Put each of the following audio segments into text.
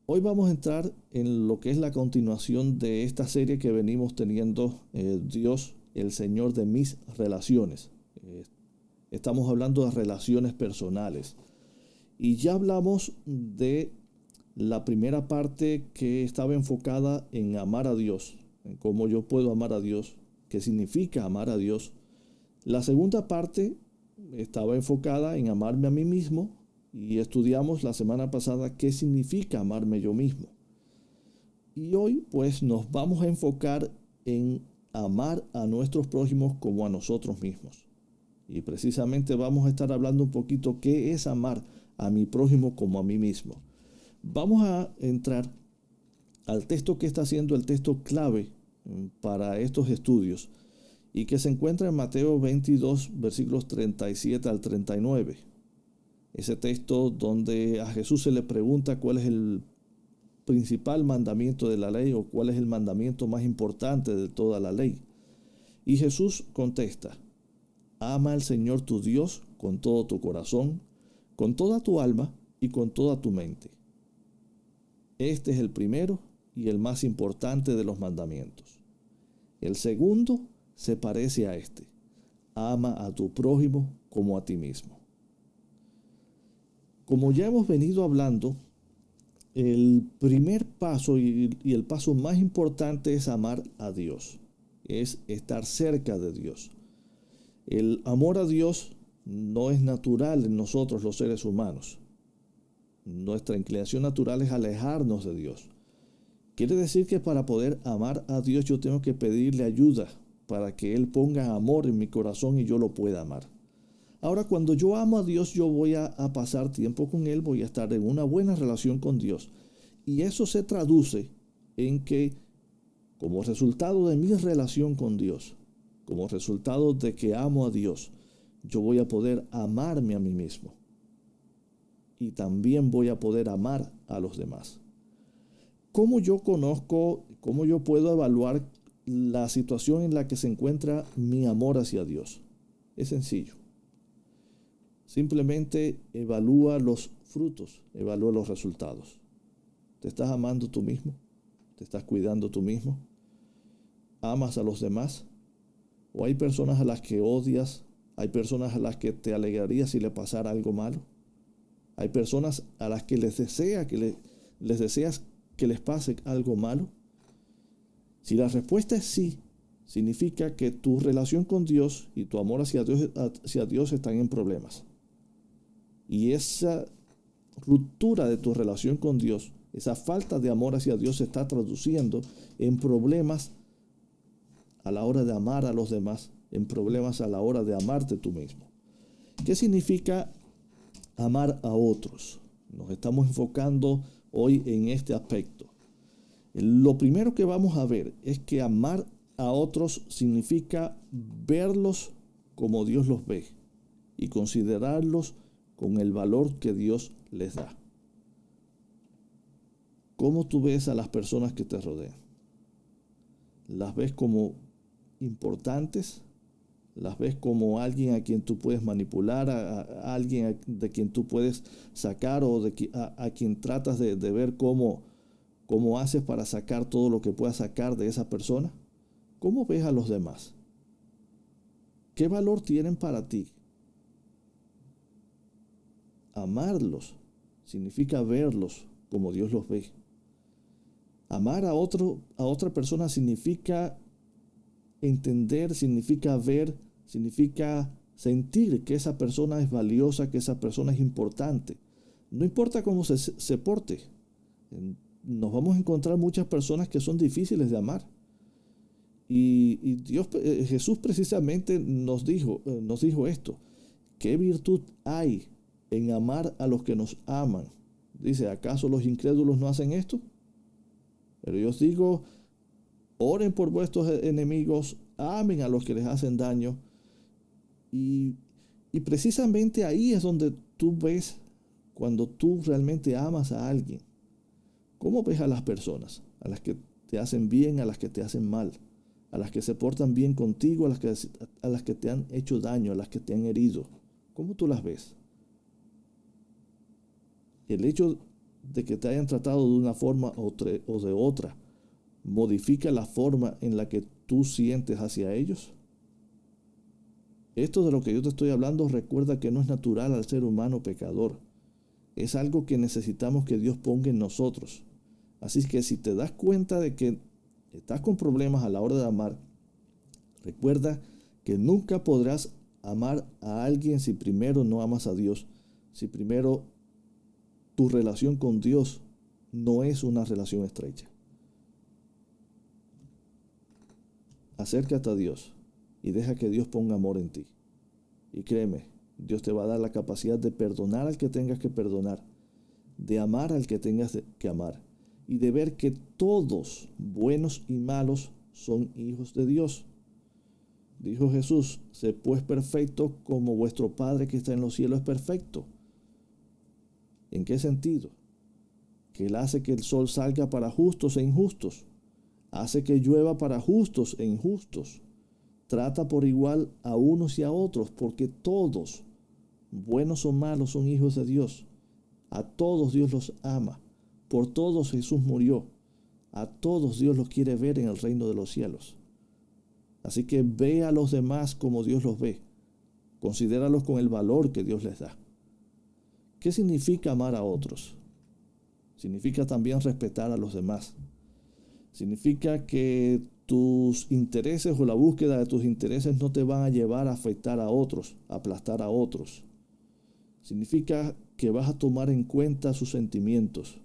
Hoy vamos a entrar en lo que es la continuación de esta serie que venimos teniendo, Dios, el Señor de mis relaciones. Estamos hablando de relaciones personales. Y ya hablamos de la primera parte que estaba enfocada en amar a Dios, en cómo yo puedo amar a Dios, qué significa amar a Dios. La segunda parte estaba enfocada en amarme a mí mismo y estudiamos la semana pasada qué significa amarme yo mismo. Y hoy pues nos vamos a enfocar en amar a nuestros prójimos como a nosotros mismos. Y precisamente vamos a estar hablando un poquito qué es amar a mi prójimo como a mí mismo. Vamos a entrar al texto que está siendo el texto clave para estos estudios y que se encuentra en Mateo 22, versículos 37 al 39. Ese texto donde a Jesús se le pregunta cuál es el principal mandamiento de la ley o cuál es el mandamiento más importante de toda la ley. Y Jesús contesta: ama al Señor tu Dios con todo tu corazón, con toda tu alma y con toda tu mente. Este es el primero y el más importante de los mandamientos. El segundo se parece a este: ama a tu prójimo como a ti mismo. Como ya hemos venido hablando, el primer paso y el paso más importante es amar a Dios, es estar cerca de Dios. El amor a Dios no es natural en nosotros los seres humanos. Nuestra inclinación natural es alejarnos de Dios. Quiere decir que para poder amar a Dios yo tengo que pedirle ayuda para que Él ponga amor en mi corazón y yo lo pueda amar. Ahora, cuando yo amo a Dios, yo voy a pasar tiempo con Él, voy a estar en una buena relación con Dios. Y eso se traduce en que, como resultado de mi relación con Dios, como resultado de que amo a Dios, yo voy a poder amarme a mí mismo. Y también voy a poder amar a los demás. ¿Cómo yo conozco, cómo yo puedo evaluar la situación en la que se encuentra mi amor hacia Dios? Es sencillo. Simplemente evalúa los frutos, evalúa los resultados. ¿Te estás amando tú mismo? ¿Te estás cuidando tú mismo? ¿Amas a los demás? ¿O hay personas a las que odias? ¿Hay personas a las que te alegraría si le pasara algo malo? ¿Hay personas a las que les deseas que les pase algo malo? Si la respuesta es sí, significa que tu relación con Dios y tu amor hacia Dios están en problemas. Y esa ruptura de tu relación con Dios, esa falta de amor hacia Dios se está traduciendo en problemas a la hora de amar a los demás, en problemas a la hora de amarte tú mismo. ¿Qué significa amar a otros? Nos estamos enfocando hoy en este aspecto. Lo primero que vamos a ver es que amar a otros significa verlos como Dios los ve y considerarlos con el valor que Dios les da. ¿Cómo tú ves a las personas que te rodean? ¿Las ves como importantes? ¿Las ves como alguien a quien tú puedes manipular, a alguien de quien tú puedes sacar o a quien tratas de ver cómo haces para sacar todo lo que puedas sacar de esa persona? ¿Cómo ves a los demás? ¿Qué valor tienen para ti? Amarlos significa verlos como Dios los ve. Amar a otra persona significa entender, significa ver, significa sentir que esa persona es valiosa, que esa persona es importante. No importa cómo se porte. Nos vamos a encontrar muchas personas que son difíciles de amar. Y Jesús precisamente nos dijo esto: ¿qué virtud hay en amar a los que nos aman? Dice: ¿acaso los incrédulos no hacen esto? Pero yo os digo, oren por vuestros enemigos, amen a los que les hacen daño. Y precisamente ahí es donde tú ves cuando tú realmente amas a alguien. ¿Cómo ves a las personas? A las que te hacen bien, a las que te hacen mal, a las que se portan bien contigo, a las que te han hecho daño, a las que te han herido. ¿Cómo tú las ves? El hecho de que te hayan tratado de una forma o de otra modifica la forma en la que tú sientes hacia ellos? Esto de lo que yo te estoy hablando, recuerda que no es natural al ser humano pecador. Es algo que necesitamos que Dios ponga en nosotros. Así que si te das cuenta de que estás con problemas a la hora de amar, recuerda que nunca podrás amar a alguien si primero no amas a Dios, si primero tu relación con Dios no es una relación estrecha. Acércate a Dios y deja que Dios ponga amor en ti. Y créeme, Dios te va a dar la capacidad de perdonar al que tengas que perdonar, de amar al que tengas que amar y de ver que todos, buenos y malos, son hijos de Dios. Dijo Jesús: sé pues perfecto como vuestro Padre que está en los cielos es perfecto. ¿En qué sentido? Que Él hace que el sol salga para justos e injustos. Hace que llueva para justos e injustos. Trata por igual a unos y a otros, porque todos, buenos o malos, son hijos de Dios. A todos Dios los ama. Por todos Jesús murió. A todos Dios los quiere ver en el reino de los cielos. Así que ve a los demás como Dios los ve. Considéralos con el valor que Dios les da. ¿Qué significa amar a otros? Significa también respetar a los demás. Significa que tus intereses o la búsqueda de tus intereses no te van a llevar a afectar a otros, a aplastar a otros. Significa que vas a tomar en cuenta sus sentimientos,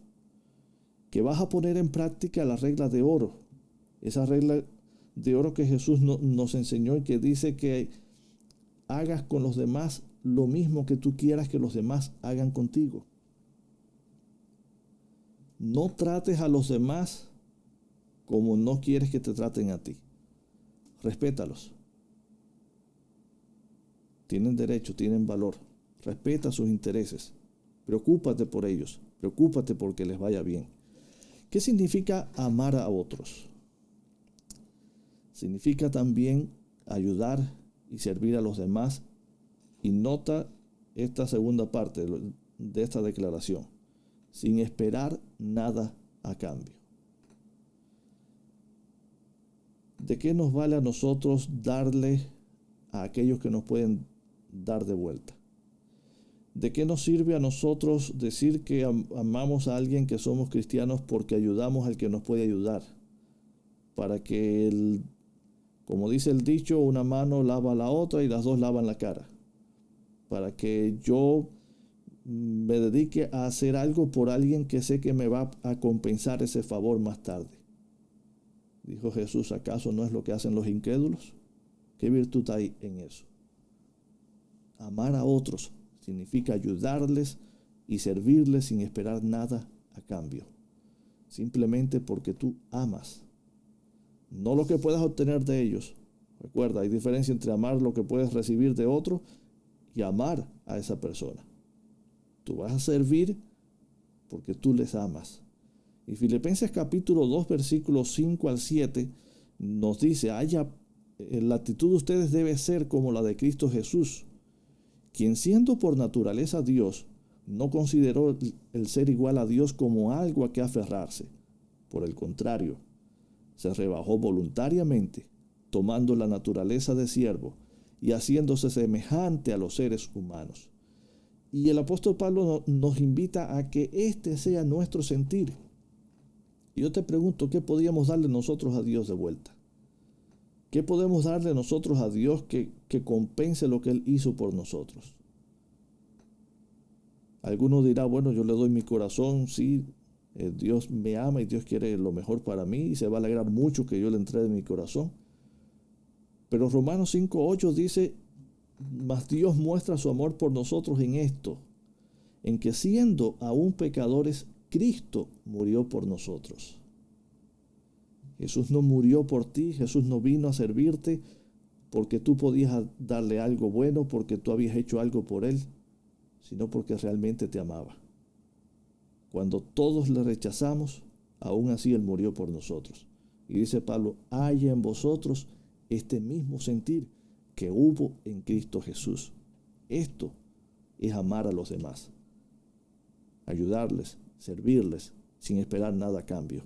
que vas a poner en práctica la regla de oro, esa regla de oro que Jesús nos enseñó y que dice que hagas con los demás lo mismo que tú quieras que los demás hagan contigo. No trates a los demás como no quieres que te traten a ti. Respétalos. Tienen derecho, tienen valor. Respeta sus intereses. Preocúpate por ellos. Preocúpate porque les vaya bien. ¿Qué significa amar a otros? Significa también ayudar y servir a los demás. Y nota esta segunda parte de esta declaración: sin esperar nada a cambio. ¿De qué nos vale a nosotros darle a aquellos que nos pueden dar de vuelta? ¿De qué nos sirve a nosotros decir que amamos a alguien, que somos cristianos, porque ayudamos al que nos puede ayudar? Para que, como dice el dicho, una mano lava la otra y las dos lavan la cara. Para que yo me dedique a hacer algo por alguien que sé que me va a compensar ese favor más tarde. Dijo Jesús: ¿acaso no es lo que hacen los incrédulos? ¿Qué virtud hay en eso? Amar a otros significa ayudarles y servirles sin esperar nada a cambio. Simplemente porque tú amas. No lo que puedas obtener de ellos. Recuerda, hay diferencia entre amar lo que puedes recibir de otro y amar a esa persona. Tú vas a servir porque tú les amas. Y Filipenses capítulo 2, versículos 5 al 7 nos dice: la actitud de ustedes debe ser como la de Cristo Jesús, quien siendo por naturaleza Dios, no consideró el ser igual a Dios como algo a que aferrarse. Por el contrario, se rebajó voluntariamente, tomando la naturaleza de siervo y haciéndose semejante a los seres humanos. Y el apóstol Pablo nos invita a que este sea nuestro sentir. Y yo te pregunto, ¿qué podríamos darle nosotros a Dios de vuelta? ¿Qué podemos darle nosotros a Dios que compense lo que Él hizo por nosotros? Alguno dirá: bueno, yo le doy mi corazón, sí, Dios me ama y Dios quiere lo mejor para mí y se va a alegrar mucho que yo le entregue mi corazón. Pero Romanos 5:8 dice: mas Dios muestra su amor por nosotros en esto, en que siendo aún pecadores, Cristo murió por nosotros. Jesús no murió por ti, Jesús no vino a servirte porque tú podías darle algo bueno, porque tú habías hecho algo por Él, sino porque realmente te amaba. Cuando todos le rechazamos, aún así Él murió por nosotros. Y dice Pablo: haya en vosotros este mismo sentir que hubo en Cristo Jesús. Esto es amar a los demás, ayudarles, servirles sin esperar nada a cambio.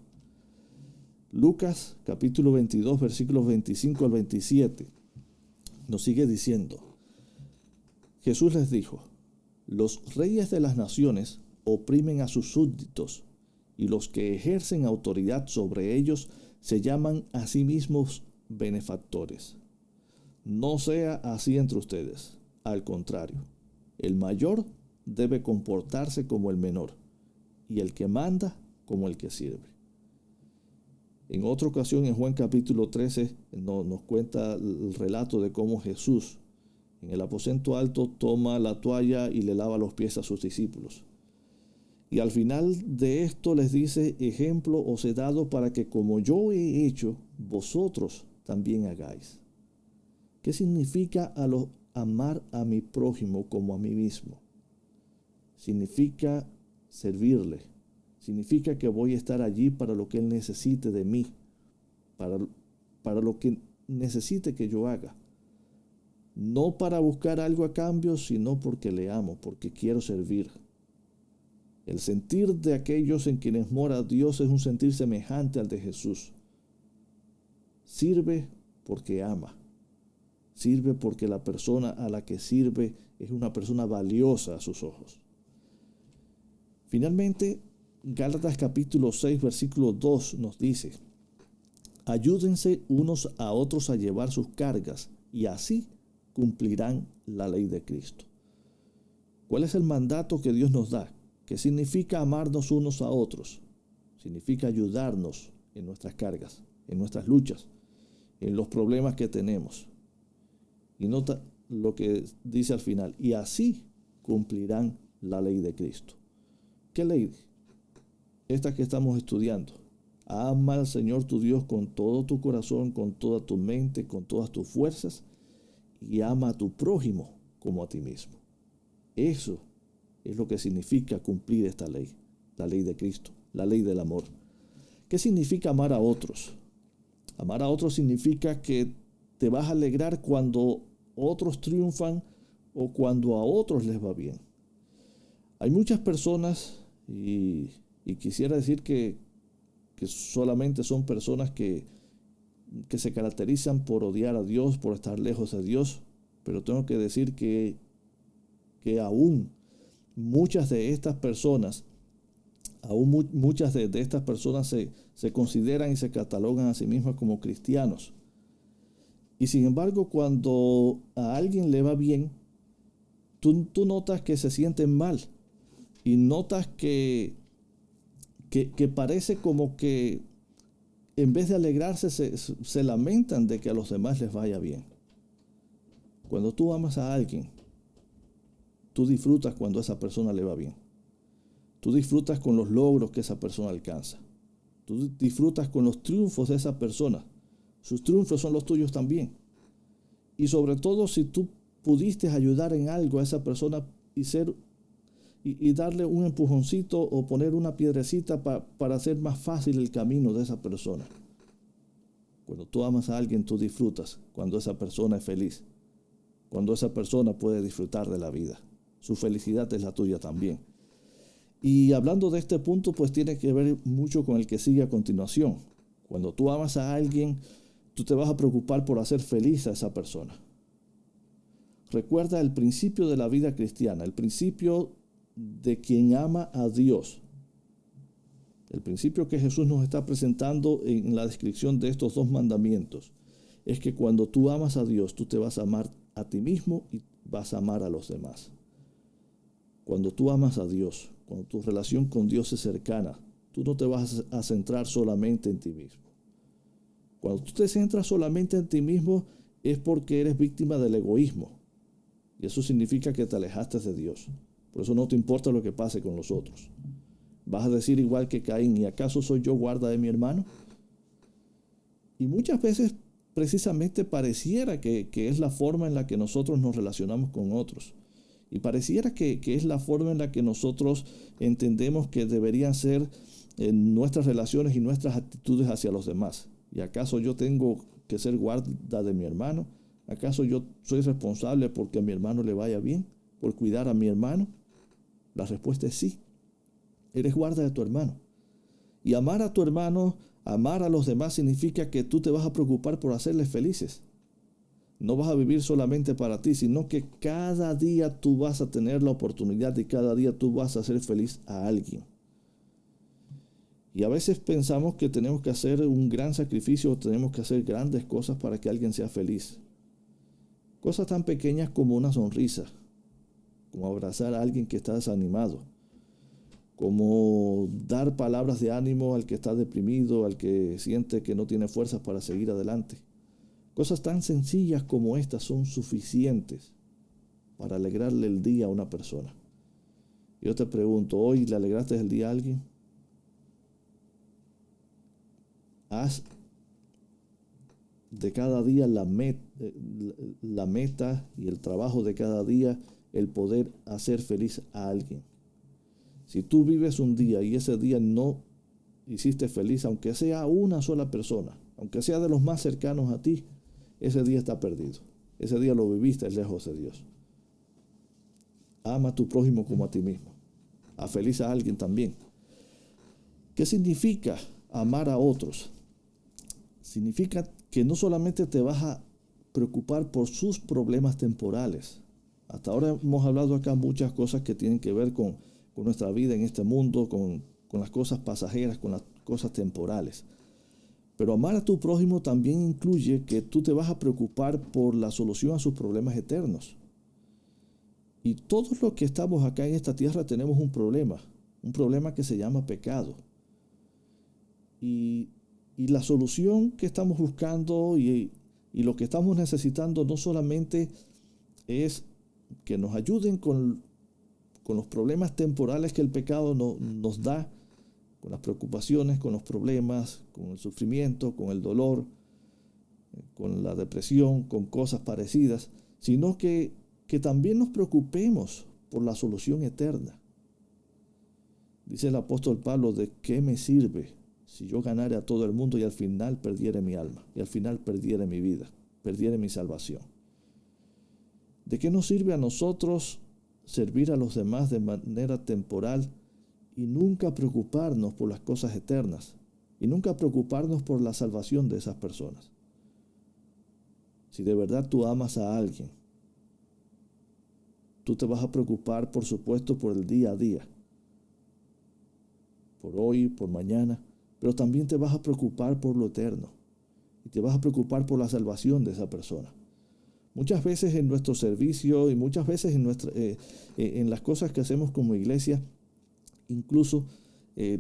Lucas capítulo 22 versículos 25 al 27 nos sigue diciendo: Jesús les dijo: los reyes de las naciones oprimen a sus súbditos, y los que ejercen autoridad sobre ellos se llaman a sí mismos benefactores. No sea así entre ustedes. Al contrario, el mayor debe comportarse como el menor, y el que manda como el que sirve. En otra ocasión, en Juan capítulo 13, nos cuenta el relato de cómo Jesús, en el aposento alto, toma la toalla y le lava los pies a sus discípulos. Y al final de esto les dice: ejemplo os he dado para que como yo he hecho, vosotros también hagáis. ¿Qué significa amar a mi prójimo como a mí mismo? Significa servirle. Significa que voy a estar allí para lo que él necesite de mí, para lo que necesite que yo haga. No para buscar algo a cambio, sino porque le amo, porque quiero servir. El sentir de aquellos en quienes mora Dios es un sentir semejante al de Jesús. Sirve porque ama. Sirve porque la persona a la que sirve es una persona valiosa a sus ojos. Finalmente, Gálatas capítulo 6, versículo 2 nos dice: ayúdense unos a otros a llevar sus cargas, y así cumplirán la ley de Cristo. ¿Cuál es el mandato que Dios nos da? ¿Qué significa amarnos unos a otros? Significa ayudarnos en nuestras cargas, en nuestras luchas, en los problemas que tenemos. Y nota lo que dice al final: y así cumplirán la ley de Cristo. ¿Qué ley? Esta que estamos estudiando. Ama al Señor tu Dios con todo tu corazón, con toda tu mente, con todas tus fuerzas, y ama a tu prójimo como a ti mismo. Eso es lo que significa cumplir esta ley, la ley de Cristo, la ley del amor. ¿Qué significa amar a otros? Amar a otros significa que te vas a alegrar cuando otros triunfan o cuando a otros les va bien. Hay muchas personas, y quisiera decir que solamente son personas que se caracterizan por odiar a Dios, por estar lejos de Dios, pero tengo que decir que aún muchas de estas personas se consideran y se catalogan a sí mismas como cristianos. Y sin embargo, cuando a alguien le va bien, tú notas que se sienten mal, y notas que parece como que en vez de alegrarse se lamentan de que a los demás les vaya bien. Cuando tú amas a alguien, tú disfrutas cuando a esa persona le va bien. Tú disfrutas con los logros que esa persona alcanza. Tú disfrutas con los triunfos de esa persona. Sus triunfos son los tuyos también. Y sobre todo, si tú pudiste ayudar en algo a esa persona y darle un empujoncito o poner una piedrecita para hacer más fácil el camino de esa persona. Cuando tú amas a alguien, tú disfrutas cuando esa persona es feliz, cuando esa persona puede disfrutar de la vida. Su felicidad es la tuya también. Y hablando de este punto, pues tiene que ver mucho con el que sigue a continuación. Cuando tú amas a alguien, tú te vas a preocupar por hacer feliz a esa persona. Recuerda el principio de la vida cristiana, el principio de quien ama a Dios. El principio que Jesús nos está presentando en la descripción de estos dos mandamientos es que cuando tú amas a Dios, tú te vas a amar a ti mismo y vas a amar a los demás. Cuando tú amas a Dios, cuando tu relación con Dios es cercana, tú no te vas a centrar solamente en ti mismo. Cuando tú te centras solamente en ti mismo es porque eres víctima del egoísmo. Y eso significa que te alejaste de Dios. Por eso no te importa lo que pase con los otros. Vas a decir igual que Caín: ¿y acaso soy yo guarda de mi hermano? Y muchas veces precisamente pareciera que es la forma en la que nosotros nos relacionamos con otros. Y pareciera que es la forma en la que nosotros entendemos que deberían ser nuestras relaciones y nuestras actitudes hacia los demás. ¿Y acaso yo tengo que ser guarda de mi hermano? ¿Acaso yo soy responsable porque a mi hermano le vaya bien? ¿Por cuidar a mi hermano? La respuesta es sí. Eres guarda de tu hermano. Y amar a tu hermano, amar a los demás, significa que tú te vas a preocupar por hacerles felices. No vas a vivir solamente para ti, sino que cada día tú vas a tener la oportunidad y cada día tú vas a hacer feliz a alguien. Y a veces pensamos que tenemos que hacer un gran sacrificio o tenemos que hacer grandes cosas para que alguien sea feliz. Cosas tan pequeñas como una sonrisa, como abrazar a alguien que está desanimado, como dar palabras de ánimo al que está deprimido, al que siente que no tiene fuerzas para seguir adelante. Cosas tan sencillas como estas son suficientes para alegrarle el día a una persona. Yo te pregunto, ¿hoy le alegraste el día a alguien? Haz de cada día la meta y el trabajo de cada día el poder hacer feliz a alguien. Si tú vives un día y ese día no hiciste feliz, aunque sea una sola persona, aunque sea de los más cercanos a ti, ese día está perdido. Ese día lo viviste lejos de Dios. Ama a tu prójimo como a ti mismo. Haz feliz a alguien también. ¿Qué significa amar a otros? Significa que no solamente te vas a preocupar por sus problemas temporales. Hasta ahora hemos hablado acá muchas cosas que tienen que ver con nuestra vida en este mundo, con las cosas pasajeras, con las cosas temporales. Pero amar a tu prójimo también incluye que tú te vas a preocupar por la solución a sus problemas eternos. Y todos los que estamos acá en esta tierra tenemos un problema que se llama pecado. Y la solución que estamos buscando y lo que estamos necesitando no solamente es que nos ayuden con los problemas temporales que el pecado nos da, con las preocupaciones, con los problemas, con el sufrimiento, con el dolor, con la depresión, con cosas parecidas, sino que también nos preocupemos por la solución eterna. Dice el apóstol Pablo, ¿de qué me sirve si yo ganare a todo el mundo y al final perdiere mi alma, y al final perdiere mi vida, perdiere mi salvación? ¿De qué nos sirve a nosotros servir a los demás de manera temporal y nunca preocuparnos por las cosas eternas y nunca preocuparnos por la salvación de esas personas? Si de verdad tú amas a alguien, tú te vas a preocupar, por supuesto, por el día a día, por hoy, por mañana, pero también te vas a preocupar por lo eterno y te vas a preocupar por la salvación de esa persona. Muchas veces en nuestro servicio y muchas veces en las cosas que hacemos como iglesia, incluso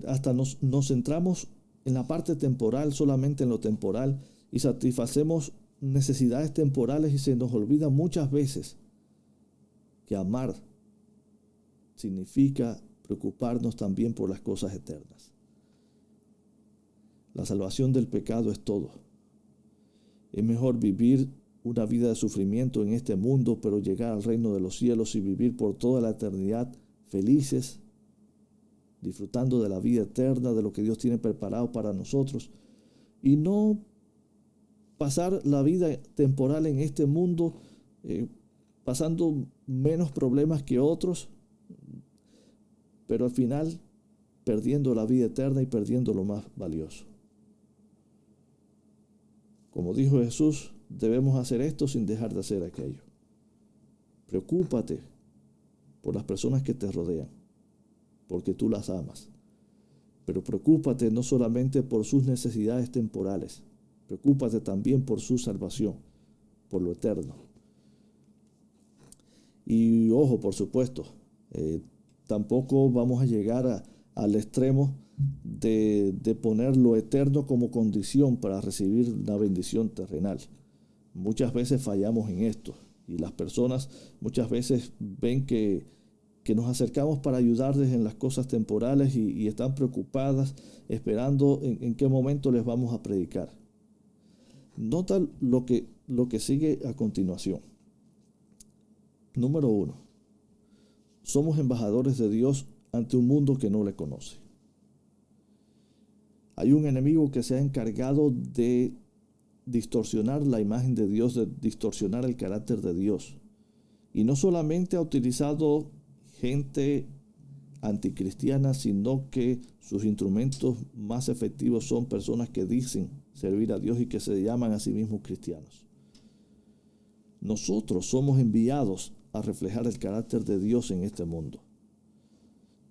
hasta nos centramos en la parte temporal, solamente en lo temporal, y satisfacemos necesidades temporales y se nos olvida muchas veces que amar significa preocuparnos también por las cosas eternas. La salvación del pecado es todo. Es mejor vivir una vida de sufrimiento en este mundo, pero llegar al reino de los cielos y vivir por toda la eternidad felices, disfrutando de la vida eterna, de lo que Dios tiene preparado para nosotros, y no pasar la vida temporal en este mundo pasando menos problemas que otros, pero al final perdiendo la vida eterna y perdiendo lo más valioso. Como dijo Jesús, debemos hacer esto sin dejar de hacer aquello. Preocúpate por las personas que te rodean, porque tú las amas. Pero preocúpate no solamente por sus necesidades temporales, preocúpate también por su salvación, por lo eterno. Y ojo, por supuesto, tampoco vamos a llegar al extremo de poner lo eterno como condición para recibir una bendición terrenal. Muchas veces fallamos en esto y las personas muchas veces ven que nos acercamos para ayudarles en las cosas temporales y están preocupadas esperando en qué momento les vamos a predicar. Nota lo que sigue a continuación. Número 1. Somos embajadores de Dios ante un mundo que no le conoce. Hay un enemigo que se ha encargado de distorsionar la imagen de Dios, de distorsionar el carácter de Dios. Y no solamente ha utilizado gente anticristiana, sino que sus instrumentos más efectivos son personas que dicen servir a Dios y que se llaman a sí mismos cristianos. Nosotros somos enviados a reflejar el carácter de Dios en este mundo.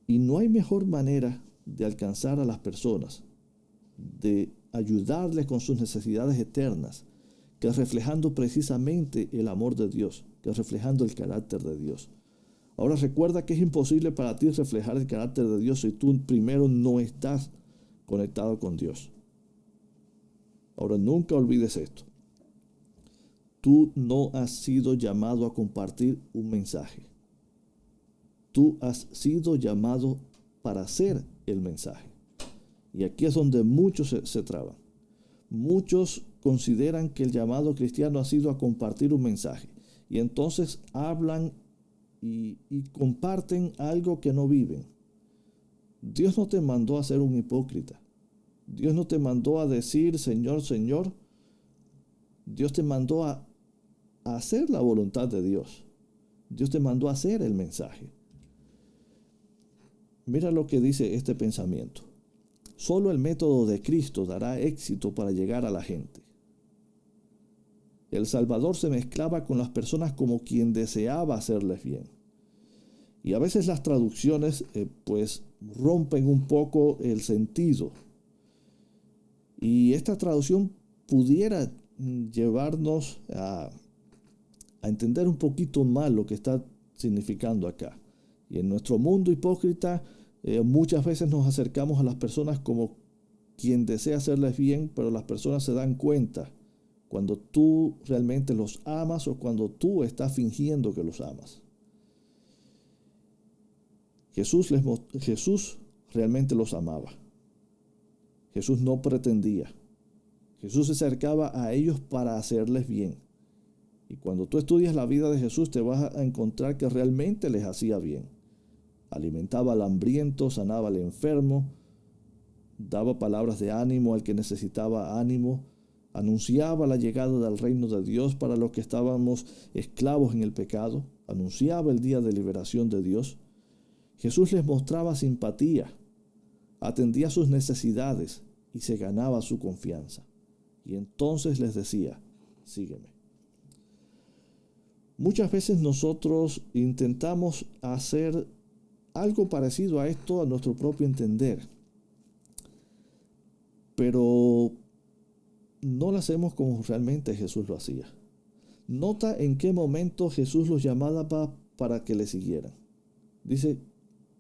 Y no hay mejor manera de alcanzar a las personas, de ayudarles con sus necesidades eternas, que reflejando precisamente el amor de Dios, que reflejando el carácter de Dios. Ahora recuerda que es imposible para ti reflejar el carácter de Dios si tú primero no estás conectado con Dios. Ahora nunca olvides esto. Tú no has sido llamado a compartir un mensaje. Tú has sido llamado para hacer el mensaje. Y aquí es donde muchos se traban. Muchos consideran que el llamado cristiano ha sido a compartir un mensaje. Y entonces hablan y comparten algo que no viven. Dios no te mandó a ser un hipócrita. Dios no te mandó a decir, Señor, Señor. Dios te mandó a hacer la voluntad de Dios. Dios te mandó a hacer el mensaje. Mira lo que dice este pensamiento. Solo el método de Cristo dará éxito para llegar a la gente. El Salvador se mezclaba con las personas como quien deseaba hacerles bien. Y a veces las traducciones rompen un poco el sentido. Y esta traducción pudiera llevarnos a entender un poquito más lo que está significando acá. Y en nuestro mundo hipócrita, muchas veces nos acercamos a las personas como quien desea hacerles bien, pero las personas se dan cuenta cuando tú realmente los amas o cuando tú estás fingiendo que los amas. Jesús realmente los amaba. Jesús no pretendía. Jesús se acercaba a ellos para hacerles bien. Y cuando tú estudias la vida de Jesús te vas a encontrar que realmente les hacía bien. Alimentaba al hambriento, sanaba al enfermo, daba palabras de ánimo al que necesitaba ánimo, anunciaba la llegada del reino de Dios para los que estábamos esclavos en el pecado, anunciaba el día de liberación de Dios. Jesús les mostraba simpatía, atendía sus necesidades y se ganaba su confianza. Y entonces les decía, sígueme. Muchas veces nosotros intentamos hacer algo parecido a esto a nuestro propio entender, pero no lo hacemos como realmente Jesús lo hacía. Nota en qué momento Jesús los llamaba para que le siguieran. Dice,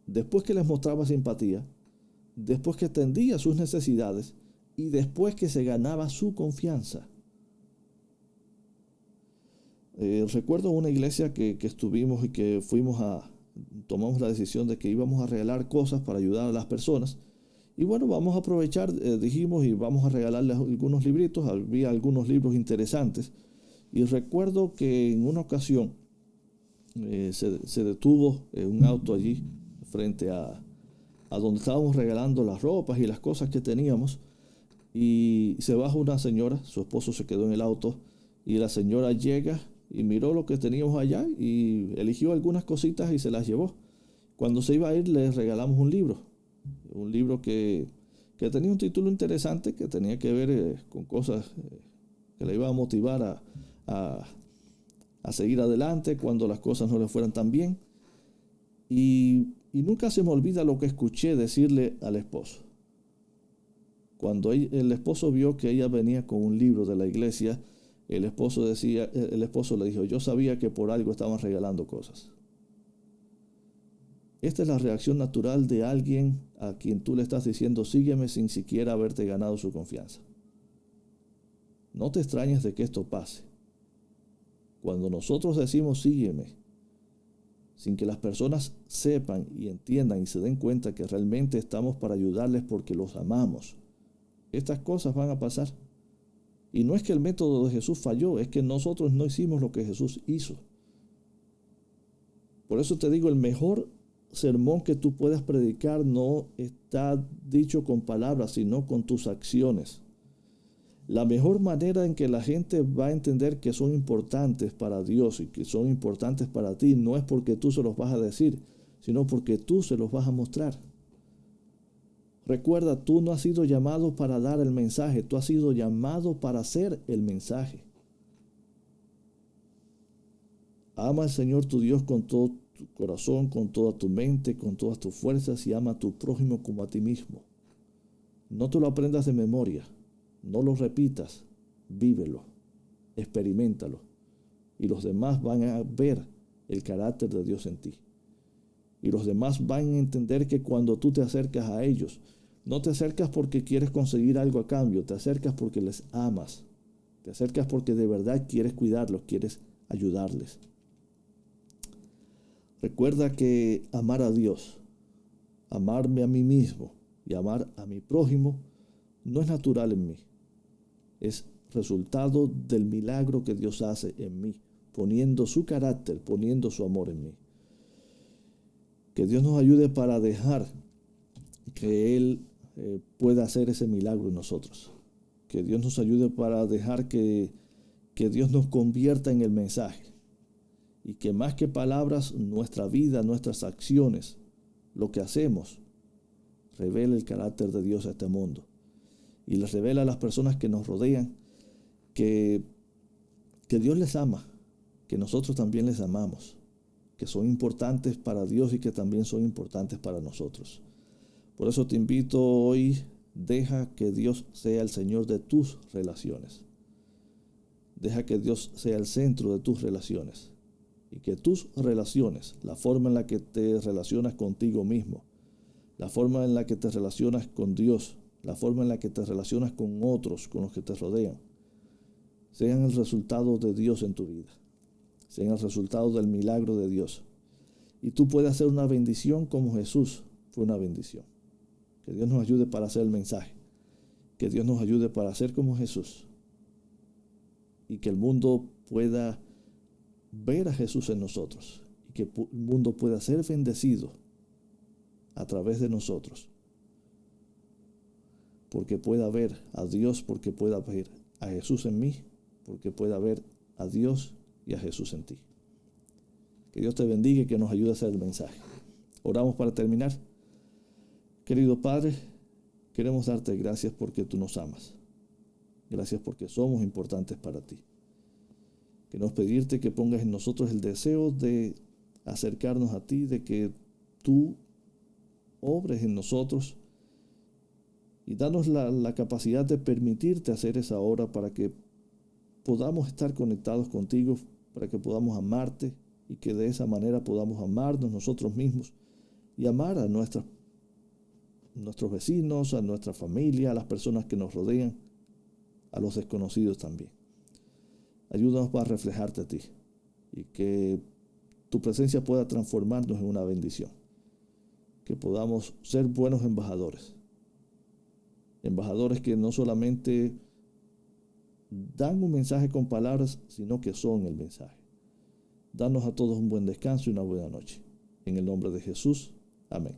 después que les mostraba simpatía, después que atendía sus necesidades y después que se ganaba su confianza. Recuerdo una iglesia que estuvimos y que tomamos la decisión de que íbamos a regalar cosas para ayudar a las personas. Y bueno, vamos a aprovechar, dijimos, y vamos a regalarles algunos libritos. Había algunos libros interesantes. Y recuerdo que en una ocasión se detuvo un auto allí frente a donde estábamos regalando las ropas y las cosas que teníamos. Y se baja una señora, su esposo se quedó en el auto, y la señora llega y miró lo que teníamos allá y eligió algunas cositas y se las llevó. Cuando se iba a ir, le regalamos un libro que tenía un título interesante, que tenía que ver con cosas que le iban a motivar a seguir adelante cuando las cosas no le fueran tan bien. Y nunca se me olvida lo que escuché decirle al esposo. Cuando el esposo vio que ella venía con un libro de la iglesia, el esposo le dijo, yo sabía que por algo estaban regalando cosas. Esta es la reacción natural de alguien a quien tú le estás diciendo, sígueme, sin siquiera haberte ganado su confianza. No te extrañes de que esto pase. Cuando nosotros decimos, sígueme, sin que las personas sepan y entiendan y se den cuenta que realmente estamos para ayudarles porque los amamos, estas cosas van a pasar. Y no es que el método de Jesús falló, es que nosotros no hicimos lo que Jesús hizo. Por eso te digo, el mejor sermón que tú puedas predicar no está dicho con palabras, sino con tus acciones. La mejor manera en que la gente va a entender que son importantes para Dios y que son importantes para ti no es porque tú se los vas a decir, sino porque tú se los vas a mostrar. Recuerda, tú no has sido llamado para dar el mensaje, tú has sido llamado para hacer el mensaje. Ama al Señor tu Dios con todo tu corazón, con toda tu mente, con todas tus fuerzas, y ama a tu prójimo como a ti mismo. No te lo aprendas de memoria, no lo repitas, vívelo, experiméntalo, y los demás van a ver el carácter de Dios en ti. Y los demás van a entender que cuando tú te acercas a ellos, no te acercas porque quieres conseguir algo a cambio, te acercas porque les amas. Te acercas porque de verdad quieres cuidarlos, quieres ayudarles. Recuerda que amar a Dios, amarme a mí mismo y amar a mi prójimo no es natural en mí. Es resultado del milagro que Dios hace en mí, poniendo su carácter, poniendo su amor en mí. Que Dios nos ayude para dejar que Él pueda hacer ese milagro en nosotros. Que Dios nos ayude para dejar que Dios nos convierta en el mensaje. Y que más que palabras, nuestra vida, nuestras acciones, lo que hacemos, revele el carácter de Dios a este mundo. Y les revela a las personas que nos rodean que Dios les ama, que nosotros también les amamos, que son importantes para Dios y que también son importantes para nosotros. Por eso te invito hoy, deja que Dios sea el Señor de tus relaciones. Deja que Dios sea el centro de tus relaciones. Y que tus relaciones, la forma en la que te relacionas contigo mismo, la forma en la que te relacionas con Dios, la forma en la que te relacionas con otros, con los que te rodean, sean el resultado de Dios en tu vida. Sean el resultado del milagro de Dios. Y tú puedes hacer una bendición como Jesús fue una bendición. Que Dios nos ayude para hacer el mensaje. Que Dios nos ayude para ser como Jesús. Y que el mundo pueda ver a Jesús en nosotros. Y que el mundo pueda ser bendecido a través de nosotros. Porque pueda ver a Dios, porque pueda ver a Jesús en mí, porque pueda ver a Dios y a Jesús en ti. Que Dios te bendiga y que nos ayude a hacer el mensaje. Oramos para terminar. Querido Padre, queremos darte gracias porque tú nos amas. Gracias porque somos importantes para ti. Queremos pedirte que pongas en nosotros el deseo de acercarnos a ti, de que tú obres en nosotros y danos la capacidad de permitirte hacer esa obra para que podamos estar conectados contigo, para que podamos amarte y que de esa manera podamos amarnos nosotros mismos y amar a nuestros vecinos, a nuestra familia, a las personas que nos rodean, a los desconocidos también. Ayúdanos para reflejarte a ti y que tu presencia pueda transformarnos en una bendición. Que podamos ser buenos embajadores. Embajadores que no solamente dan un mensaje con palabras, sino que son el mensaje. Danos a todos un buen descanso y una buena noche. En el nombre de Jesús. Amén.